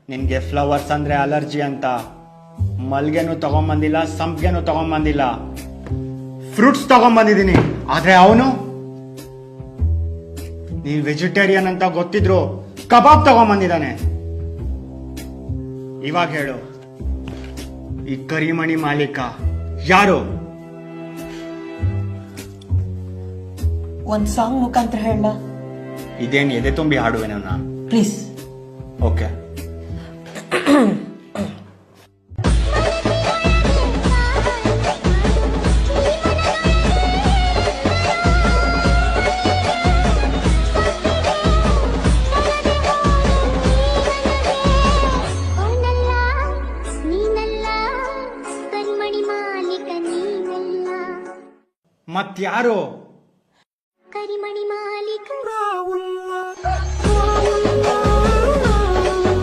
ನಿನ್ಗೆ ಫ್ಲವರ್ಸ್ ಅಂದ್ರೆ ಅಲರ್ಜಿ ಅಂತ ಮಲ್ಗೆನೂ ತಗೊಂಬಂದಿಲ್ಲ, ಸಂಪಿಗೆನೂ ತಗೊಂಬಂದಿಲ್ಲ, ಫ್ರೂಟ್ಸ್ ತಗೊಂಬಂದಿದ್ದೀನಿ. ಆದ್ರೆ ಅವನು ನೀನ್ ವೆಜಿಟೇರಿಯನ್ ಅಂತ ಗೊತ್ತಿದ್ರು ಕಬಾಬ್ ತಗೊಂಬಂದಿದ್ದಾನೆ. ಇವಾಗ ಹೇಳು, ಈ ಕರಿಮಣಿ ಮಾಲೀಕ ಯಾರು? ಒಂದ್ ಸಾಂಗ್ ಮುಖಾಂತರ ಹೇಳ. ಇದೇನ್ ಎದೆ ತುಂಬಿ ಹಾಡುವೆನ? ಪ್ಲೀಸ್. ಓಕೆ. ಮತ್ಯಾರು? ಕರಿಮಣಿ